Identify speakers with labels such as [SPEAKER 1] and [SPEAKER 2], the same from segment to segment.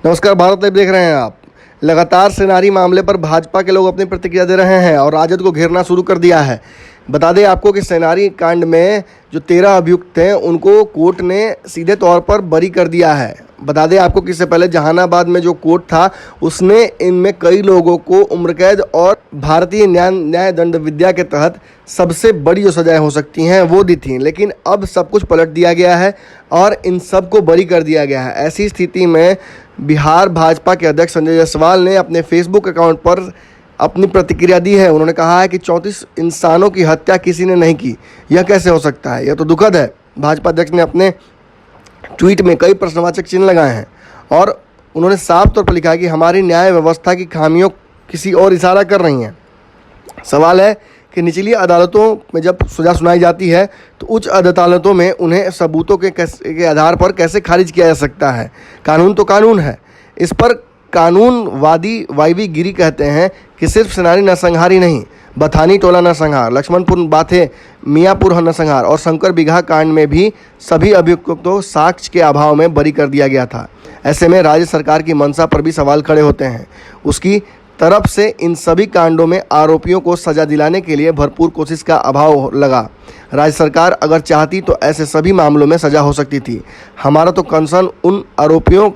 [SPEAKER 1] नमस्कार, भारत लाइव देख रहे हैं आप। लगातार सेनारी मामले पर भाजपा के लोग अपनी प्रतिक्रिया दे रहे हैं और राजद को घेरना शुरू कर दिया है। बता दें आपको कि सेनारी कांड में जो 13 अभियुक्त थे उनको कोर्ट ने सीधे तौर पर बरी कर दिया है। बता दें आपको कि इससे पहले जहानाबाद में जो कोर्ट था उसने इनमें कई लोगों को उम्र कैद और भारतीय न्याय दंड विद्या के तहत सबसे बड़ी जो सजाएं हो सकती हैं वो दी थी, लेकिन अब सब कुछ पलट दिया गया है और इन सब को बरी कर दिया गया है। ऐसी स्थिति में बिहार भाजपा के अध्यक्ष संजय जायसवाल ने अपने फेसबुक अकाउंट पर अपनी प्रतिक्रिया दी है। उन्होंने कहा है कि 34 इंसानों की हत्या किसी ने नहीं की, यह कैसे हो सकता है, यह तो दुखद है। भाजपा अध्यक्ष ने अपने ट्वीट में कई प्रश्नवाचक चिन्ह लगाए हैं और उन्होंने साफ तौर पर लिखा है कि हमारी न्याय व्यवस्था की खामियों किसी और इशारा कर रही हैं। सवाल है कि निचली अदालतों में जब सजा सुनाई जाती है तो उच्च अदालतों में उन्हें सबूतों के आधार पर कैसे खारिज किया जा सकता है। कानून तो कानून है। इस पर कानूनवादी वाईवी गिरी कहते हैं कि सिर्फ सेनानी नरसंहार ही नहीं, बथानी टोला नरसंहार, लक्ष्मणपुर बाथे मियाँपुर नरसंहार और शंकर बिगहा कांड में भी सभी अभियुक्तों को साक्ष्य के अभाव में बरी कर दिया गया था। ऐसे में राज्य सरकार की मंशा पर भी सवाल खड़े होते हैं। उसकी तरफ से इन सभी कांडों में आरोपियों को सजा दिलाने के लिए भरपूर कोशिश का अभाव लगा। राज्य सरकार अगर चाहती तो ऐसे सभी मामलों में सजा हो सकती थी। हमारा तो कंसर्न उन आरोपियों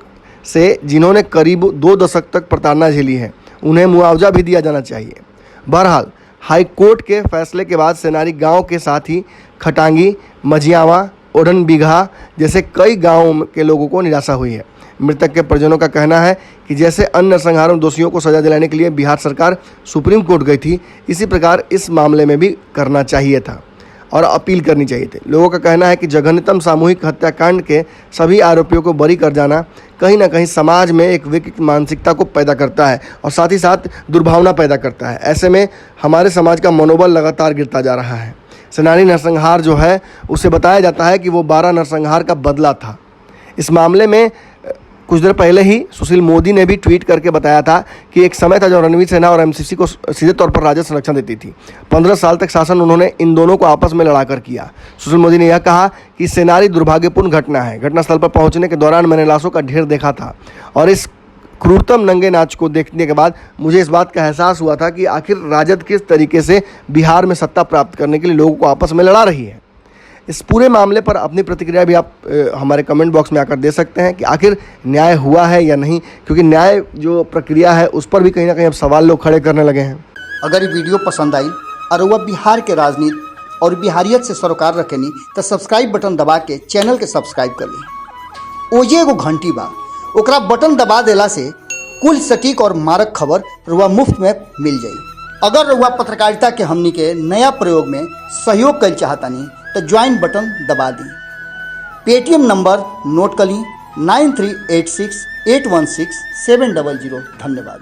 [SPEAKER 1] से जिन्होंने करीब 2 दशक तक प्रताड़ना झेली है, उन्हें मुआवजा भी दिया जाना चाहिए। बहरहाल हाई कोर्ट के फैसले के बाद सेनारी गांव के साथ ही खटांगी, मझियावा, ओढ़न बिगहा जैसे कई गांवों के लोगों को निराशा हुई है। मृतक के परिजनों का कहना है कि जैसे अन्य नरसंहारों में दोषियों को सजा दिलाने के लिए बिहार सरकार सुप्रीम कोर्ट गई थी, इसी प्रकार इस मामले में भी करना चाहिए था और अपील करनी चाहिए थी। लोगों का कहना है कि जघन्यतम सामूहिक हत्याकांड के सभी आरोपियों को बरी कर जाना कहीं ना कहीं समाज में एक विकृत मानसिकता को पैदा करता है और साथ ही साथ दुर्भावना पैदा करता है। ऐसे में हमारे समाज का मनोबल लगातार गिरता जा रहा है। सेनानी नरसंहार जो है उसे बताया जाता है कि वो 12 नरसंहार का बदला था। इस मामले में कुछ देर पहले ही सुशील मोदी ने भी ट्वीट करके बताया था कि एक समय था जब रणवीर सेना और एमसीसी को सीधे तौर पर राजद संरक्षण देती थी। 15 साल तक शासन उन्होंने इन दोनों को आपस में लड़ाकर किया। सुशील मोदी ने यह कहा कि सेनारी दुर्भाग्यपूर्ण घटना है। घटनास्थल पर पहुंचने के दौरान मैंने लाशों का ढेर देखा था और इस क्रूरतम नंगे नाच को देखने के बाद मुझे इस बात का एहसास हुआ था कि आखिर राजद किस तरीके से बिहार में सत्ता प्राप्त करने के लिए लोगों को आपस में लड़ा रही है। इस पूरे मामले पर अपनी प्रतिक्रिया भी आप हमारे कमेंट बॉक्स में आकर दे सकते हैं कि आखिर न्याय हुआ है या नहीं, क्योंकि न्याय जो प्रक्रिया है उस पर भी कहीं ना कहीं अब सवाल लोग खड़े करने लगे हैं।
[SPEAKER 2] अगर ये वीडियो पसंद आई और वह बिहार के राजनीति और बिहारियत से सरोकार रखेनी तो सब्सक्राइब बटन दबा के चैनल के सब्सक्राइब कर ली। ओजे एगो घंटी बा, ओकरा बटन दबा देला से कुल सटीक और मारक खबर रुआ मुफ्त में मिल जाई। अगर रुआ पत्रकारिता के हमनी के नया प्रयोग में सहयोग कर चाहतानी तो ज्वाइन बटन दबा दी। पेटीएम नंबर नोट कर ली 9386816700। धन्यवाद।